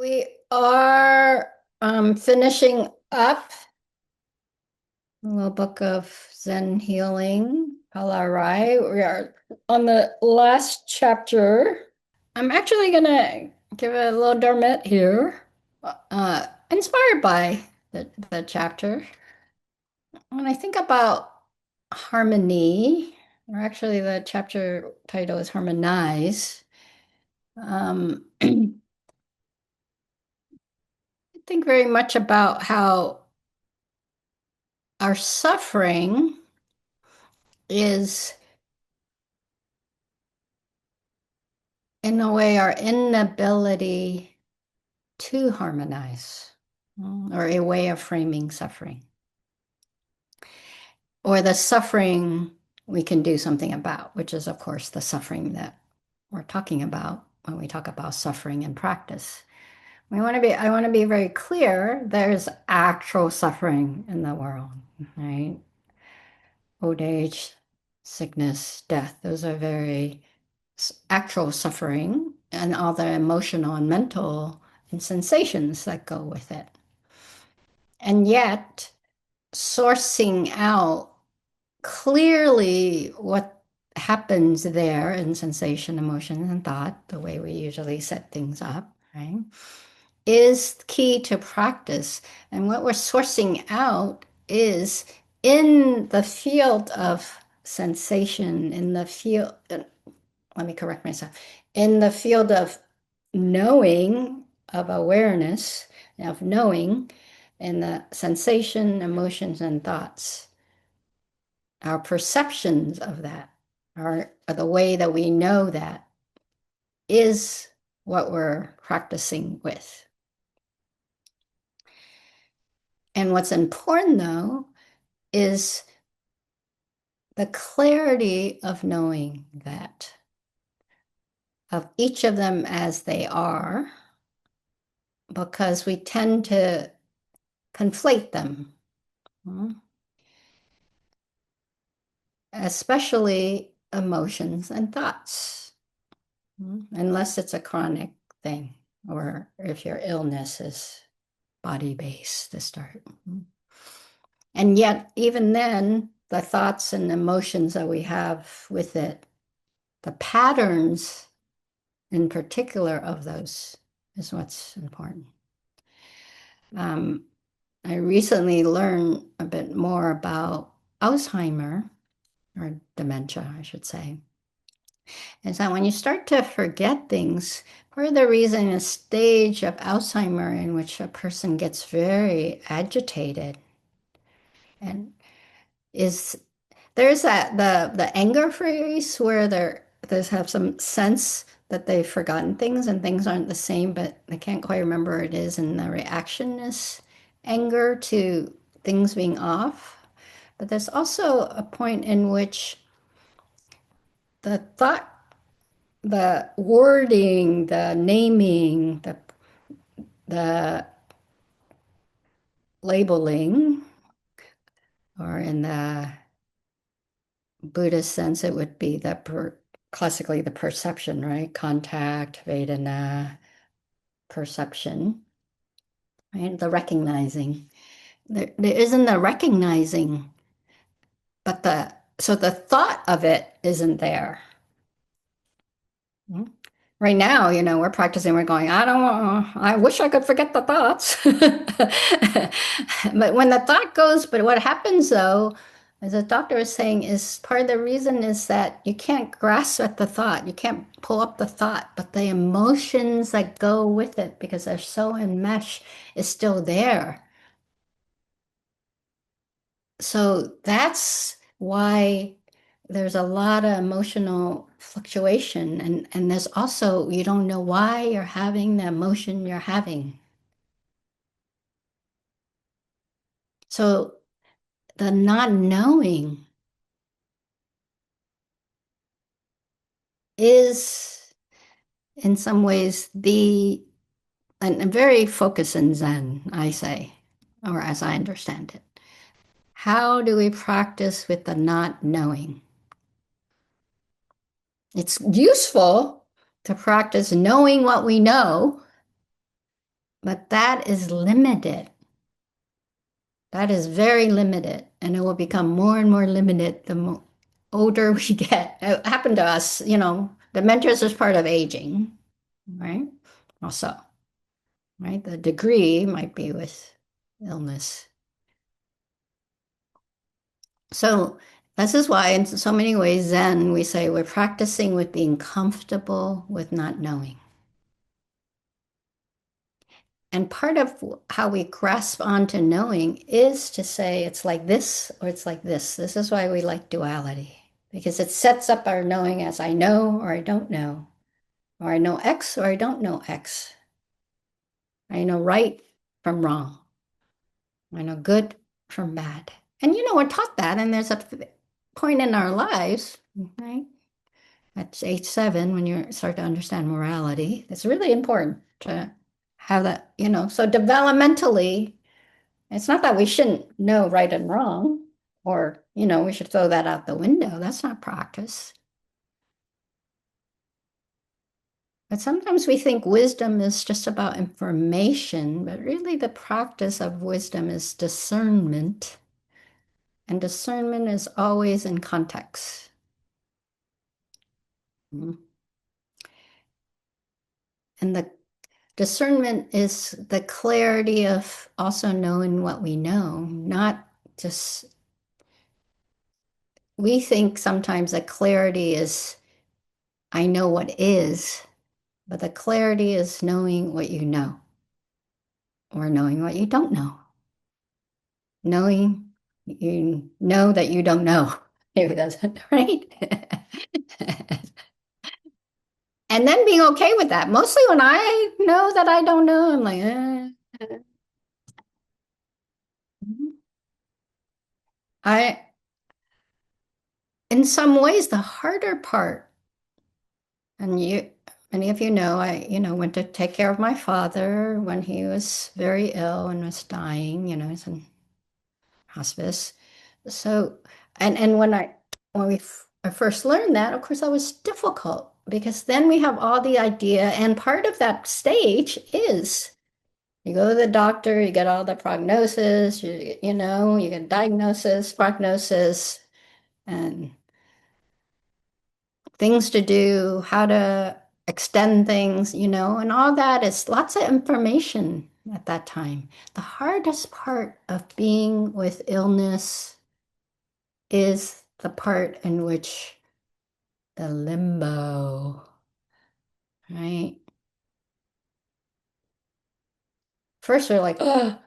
We are finishing up the little book of Zen healing, Paula Arai. We are on the last chapter. I'm actually gonna give a little dormit here, inspired by the chapter. When I think about harmony, or actually the chapter title is Harmonize. I think very much about how our suffering is, in a way, our inability to harmonize, or a way of framing suffering, or the suffering we can do something about, which is, of course, the suffering that we're talking about when we talk about suffering in practice. I want to be very clear, there's actual suffering in the world, right? Old age, sickness, death, those are very actual suffering and all the emotional and mental and sensations that go with it. And yet, sourcing out clearly what happens there in sensation, emotion, and thought, the way we usually set things up, right, is key to practice. And what we're sourcing out is in the field of sensation, in the field, let me correct myself, in the field of knowing, of awareness, of knowing, in the sensation, emotions, and thoughts, our perceptions of that, or the way that we know that is what we're practicing with. And what's important, though, is the clarity of knowing that, of each of them as they are, because we tend to conflate them, especially emotions and thoughts, unless it's a chronic thing, or if your illness is body-based to start. And yet, even then, the thoughts and emotions that we have with it, the patterns in particular of those, is what's important. I recently learned a bit more about Alzheimer, or dementia, I should say. Is that when you start to forget things, part of the reason a stage of Alzheimer in which a person gets very agitated and is there's the anger phase where there's have some sense that they've forgotten things and things aren't the same, but they can't quite remember what it is, and the reaction is anger to things being off. But there's also a point in which the thought, the wording, the naming, the labeling, or in the Buddhist sense, it would be classically the perception, right? Contact, Vedana, perception, right? The recognizing. There isn't the recognizing, but so the thought of it isn't there. Hmm? Right now, we're practicing, we're going, I wish I could forget the thoughts. But when the thought goes, but what happens though, as the doctor was saying, is part of the reason is that you can't grasp at the thought. You can't pull up the thought, but the emotions that go with it, because they're so enmeshed, is still there. So that's why there's a lot of emotional fluctuation, and there's also, you don't know why you're having the emotion you're having. So the not knowing is in some ways and very focused in Zen, I say, or as I understand it. How do we practice with the not knowing? It's useful to practice knowing what we know, But that is limited. That is very limited, and it will become more and more limited the older we get. It happened to us, dementia is just part of aging, right? Also, right? The degree might be with illness. So this is why, in so many ways, Zen, we say we're practicing with being comfortable with not knowing. And part of how we grasp onto knowing is to say it's like this or it's like this. This is why we like duality, because it sets up our knowing as I know or I don't know, or I know X or I don't know X. I know right from wrong. I know good from bad. And we're taught that, and there's a point in our lives, right? At age 7, when you start to understand morality, it's really important to have that, so developmentally, it's not that we shouldn't know right and wrong, or, we should throw that out the window. That's not practice. But sometimes we think wisdom is just about information, but really the practice of wisdom is discernment. And discernment is always in context. Mhm. And the discernment is the clarity of also knowing what we know, not just, we think sometimes that clarity is, I know what is, but the clarity is knowing what you know or knowing what you don't know. Knowing you know that you don't know. Maybe that's right. And then being okay with that. Mostly when I know that I don't know, I'm like, I, in some ways, the harder part, and many of you know, I, went to take care of my father when he was very ill and was dying, he's in hospice. So, and I first learned that, of course, that was difficult because then we have all the idea, and part of that stage is you go to the doctor, you get all the prognosis, you get diagnosis, prognosis, and things to do, how to extend things, and all that is lots of information at that time. The hardest part of being with illness is the part in which the limbo, right? First, we're like, oh,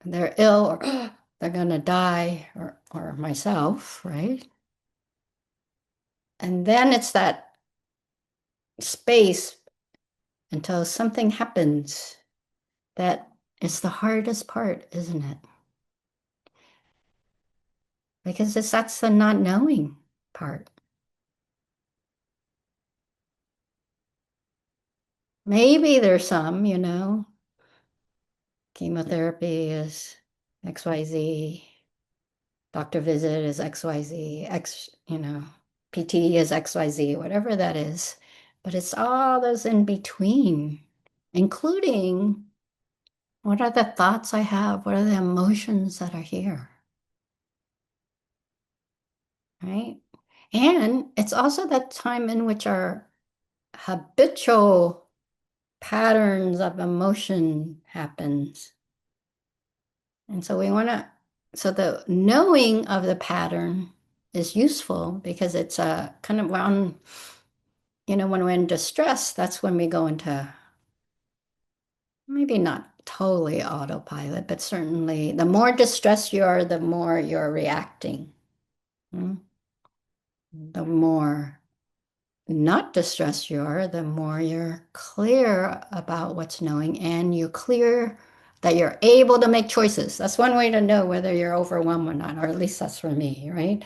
they're ill, or oh, they're gonna die, or myself, right? And then it's that space until something happens that is the hardest part, isn't it? Because that's the not knowing part. Maybe there's some, chemotherapy is XYZ, doctor visit is XYZ, PT is XYZ, whatever that is. But it's all those in between, including what are the thoughts I have? What are the emotions that are here? Right? And it's also that time in which our habitual patterns of emotion happens. And so so the knowing of the pattern is useful because it's a kind of when we're in distress, that's when we go into maybe not totally autopilot, but certainly the more distressed you are, the more you're reacting. Mm. The more not distressed you are, the more you're clear about what's knowing, and you're clear that you're able to make choices. That's one way to know whether you're overwhelmed or not, or at least that's for me, right?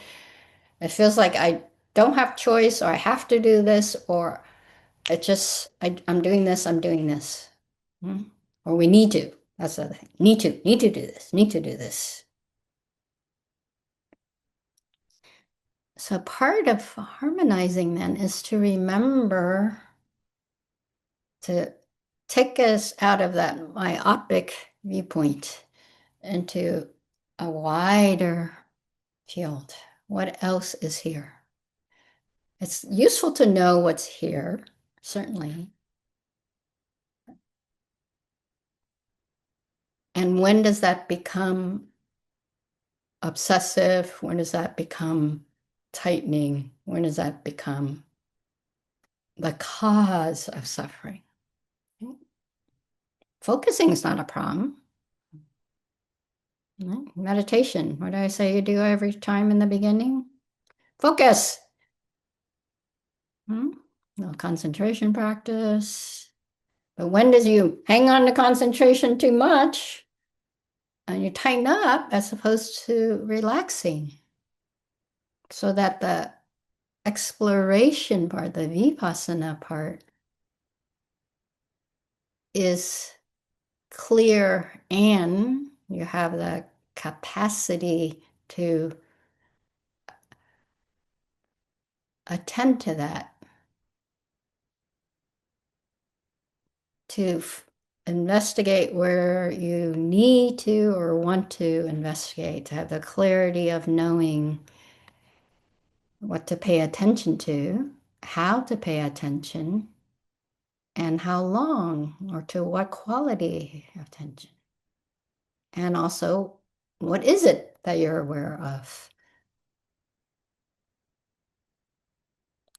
It feels like I don't have choice, or I have to do this, or I'm doing this, I'm doing this. Hmm? Or we need to. That's the other thing. Need to do this, need to do this. So part of harmonizing then is to remember to take us out of that myopic viewpoint into a wider field. What else is here? It's useful to know what's here, certainly. And when does that become obsessive? When does that become tightening? When does that become the cause of suffering? Focusing is not a problem. Meditation. What do I say you do every time in the beginning? Focus. Hmm? No concentration practice. But when does you hang on to concentration too much and you tighten up as opposed to relaxing so that the exploration part, the vipassana part, is clear and you have the capacity to attend to that, to investigate where you need to or want to investigate, to have the clarity of knowing what to pay attention to, how to pay attention, and how long or to what quality of attention. And also, what is it that you're aware of?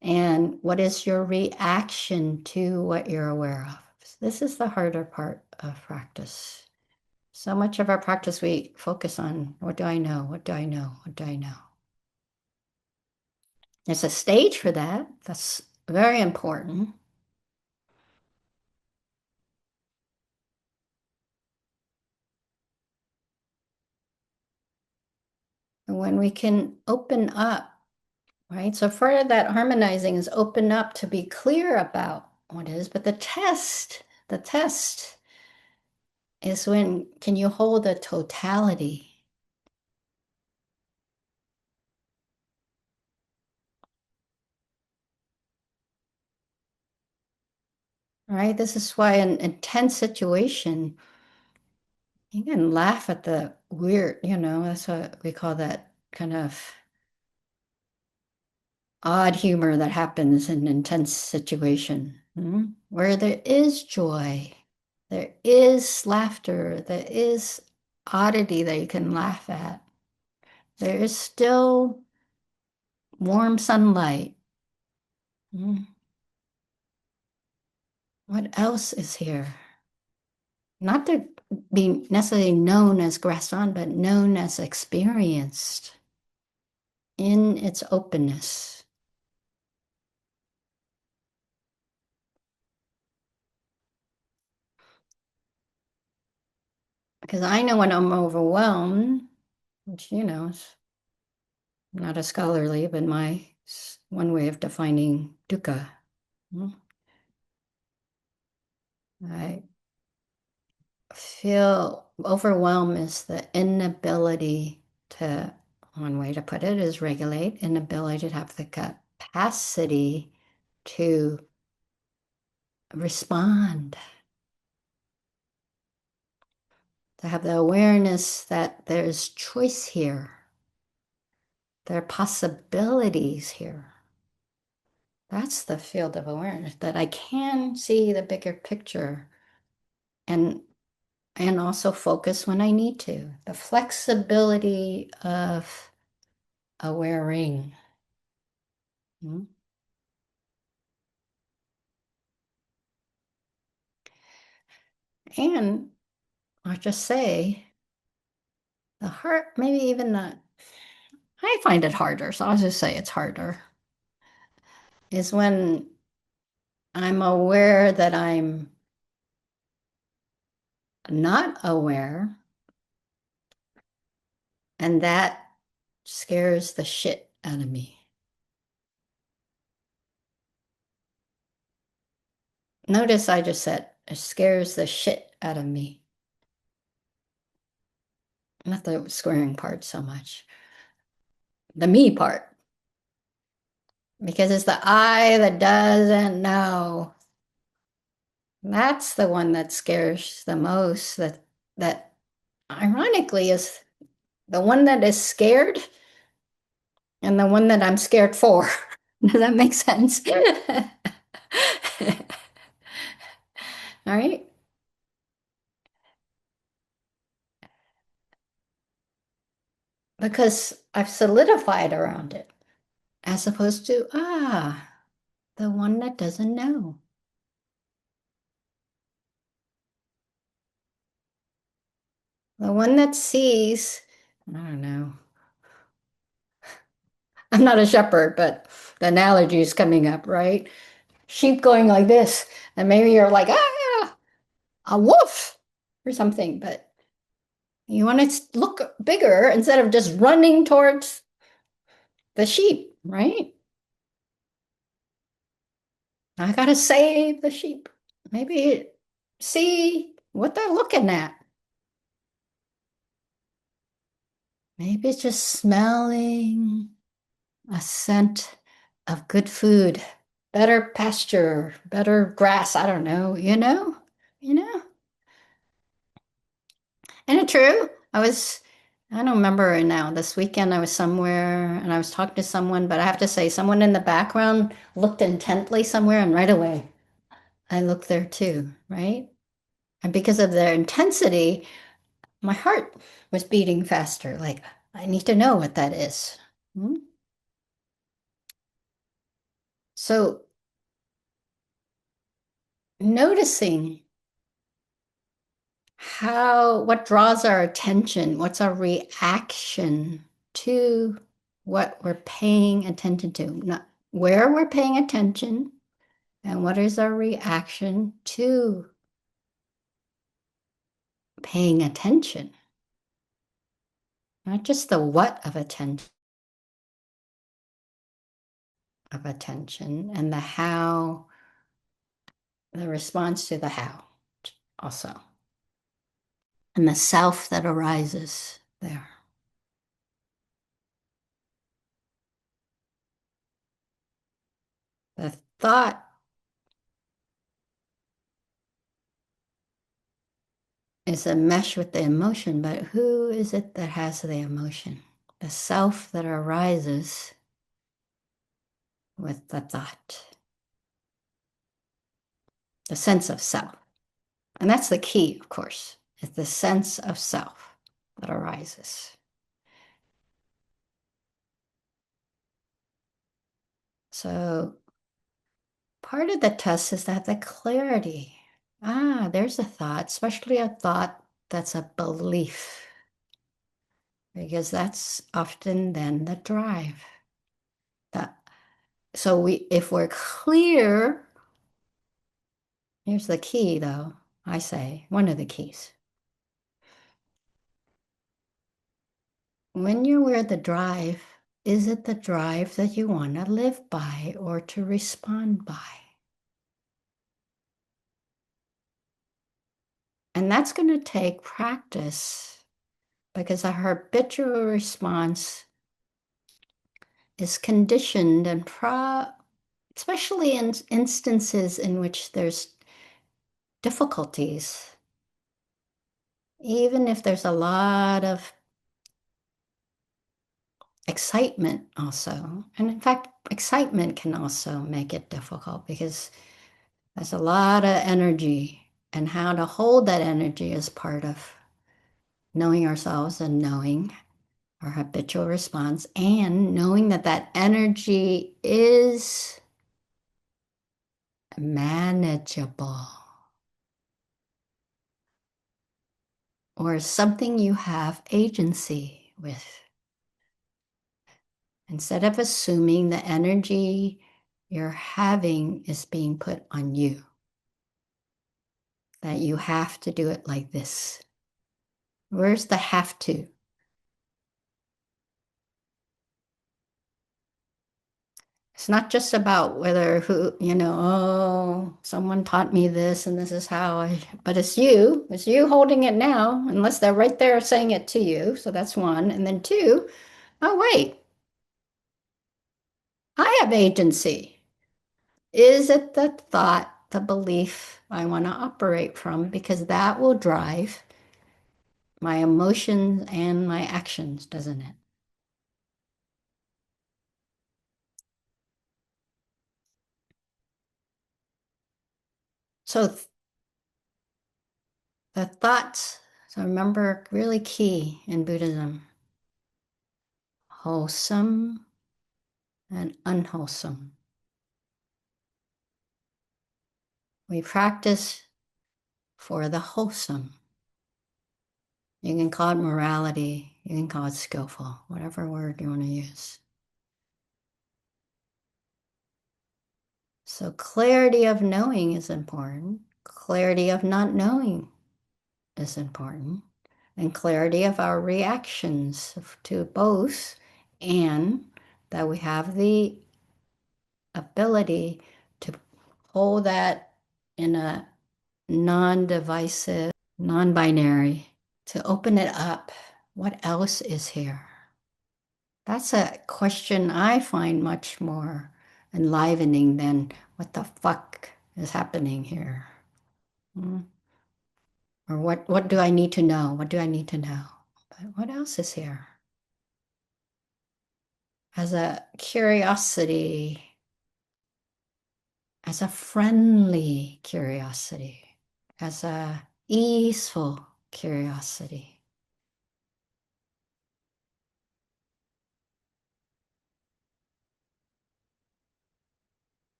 And what is your reaction to what you're aware of? This is the harder part of practice. So much of our practice, we focus on what do I know? What do I know? What do I know? There's a stage for that. That's very important. And when we can open up, right? So part of that harmonizing is open up to be clear about what is, but the test is when can you hold the totality? Right? This is why an intense situation, you can laugh at the weird, that's what we call that kind of odd humor that happens in an intense situation, where there is joy, there is laughter, there is oddity that you can laugh at. There is still warm sunlight. Mm. What else is here? Not to be necessarily known as grasped on, but known as experienced in its openness. Because I know when I'm overwhelmed, which, is not as scholarly, but my one way of defining dukkha. Mm. I feel overwhelm is the inability to, one way to put it is regulate, inability to have the capacity to respond, to have the awareness that there's choice here, there are possibilities here. That's the field of awareness, that I can see the bigger picture and also focus when I need to. The flexibility of awareing. Mm. And I'll just say, the heart, maybe even the, I find it harder, so I'll just say it's harder, is when I'm aware that I'm not aware, and that scares the shit out of me. Notice I just said, it scares the shit out of me. Not the squaring part so much, the me part. Because it's the I that doesn't know. That's the one that scares the most. That ironically is the one that is scared and the one that I'm scared for. Does that make sense? All right. Because I've solidified around it, as opposed to, the one that doesn't know, the one that sees, I don't know. I'm not a shepherd, but the analogy is coming up, right? Sheep going like this, and maybe you're like, a wolf or something, but you want to look bigger instead of just running towards the sheep, right? I gotta save the sheep. Maybe see what they're looking at. Maybe it's just smelling a scent of good food, better pasture, better grass. I don't know, you know. And it's true. I don't remember it now. This weekend I was somewhere and I was talking to someone, but I have to say, someone in the background looked intently somewhere, and right away I looked there too, right? And because of their intensity, my heart was beating faster. Like, I need to know what that is. Hmm? So, noticing what draws our attention, what's our reaction to what we're paying attention to, not where we're paying attention, and what is our reaction to paying attention, not just the what of attention, and the how, the response to the how also, and the self that arises there. The thought is a mesh with the emotion, but who is it that has the emotion? The self that arises with the thought, the sense of self. And that's the key, of course, is the sense of self that arises. So part of the test is that the clarity. There's a thought, especially a thought that's a belief, because that's often then the drive. That if we're clear, here's the key though, I say, one of the keys. When you're where the drive, is it the drive that you want to live by or to respond by? And that's going to take practice because our habitual response is conditioned and especially in instances in which there's difficulties, even if there's a lot of excitement also. And in fact, excitement can also make it difficult because there's a lot of energy, and how to hold that energy is part of knowing ourselves and knowing our habitual response and knowing that that energy is manageable or something you have agency with. Instead of assuming the energy you're having is being put on you, that you have to do it like this. Where's the have to? It's not just about whether someone taught me this and this is how but it's you holding it now, unless they're right there saying it to you. So that's one. And then two, oh, wait, I have agency. Is it the thought the belief I want to operate from because that will drive my emotions and my actions, doesn't it? So the thoughts, so remember, really key in Buddhism, wholesome and unwholesome. We practice for the wholesome. You can call it morality, you can call it skillful, whatever word you want to use. So clarity of knowing is important. Clarity of not knowing is important. And clarity of our reactions to both, and that we have the ability to hold that in a non-divisive, non-binary, to open it up. What else is here? That's a question I find much more enlivening than what the fuck is happening here. Hmm? Or what do I need to know? What do I need to know? But what else is here? As a curiosity, as a friendly curiosity, as a easeful curiosity.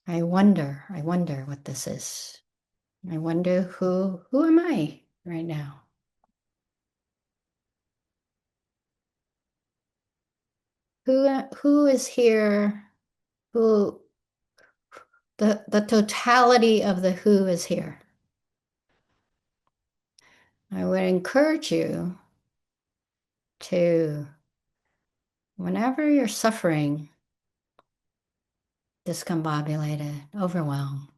I wonder what this is. I wonder who am I right now? Who is here? Who the totality of the who is here. I would encourage you to, whenever you're suffering, discombobulated, overwhelmed,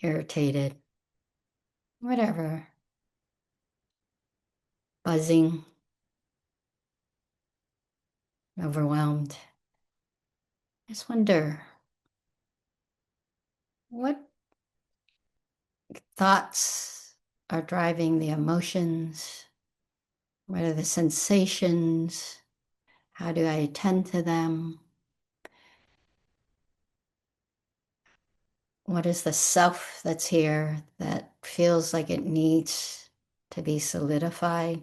irritated, whatever, buzzing, overwhelmed, just wonder what thoughts are driving the emotions, what are the sensations, how do I attend to them, what is the self that's here that feels like it needs to be solidified?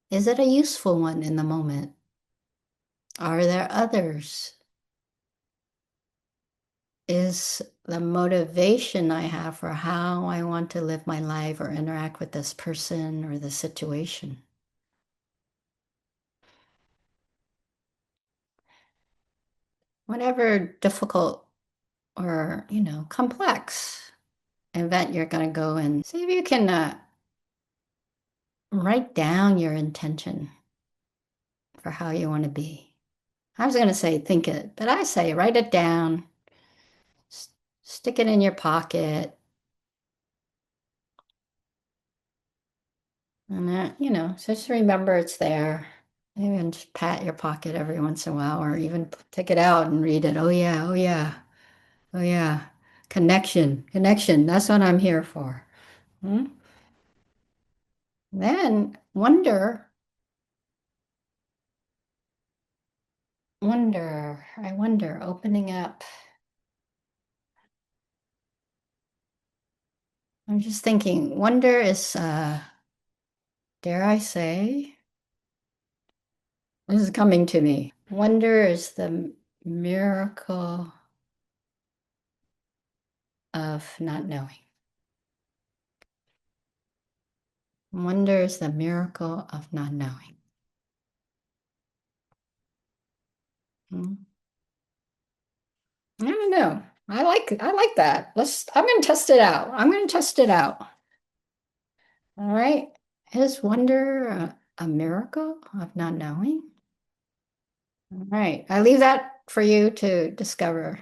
Is it a useful one in the moment? Are there others? Is the motivation I have for how I want to live my life or interact with this person or the situation? Whatever difficult or, complex event you're going to go and see if you can write down your intention for how you want to be. I was going to say think it, but I say write it down, stick it in your pocket, and just remember it's there. Even just pat your pocket every once in a while, or even take it out and read it. Oh yeah, oh yeah, oh yeah. Connection, connection. That's what I'm here for. Hmm? Then I wonder, opening up. I'm just thinking, wonder is, dare I say, this is coming to me. Wonder is the miracle of not knowing. Wonder is the miracle of not knowing. Hmm? I don't know. I like that. I'm gonna test it out. I'm gonna test it out. All right. Is wonder a miracle of not knowing? All right. I leave that for you to discover.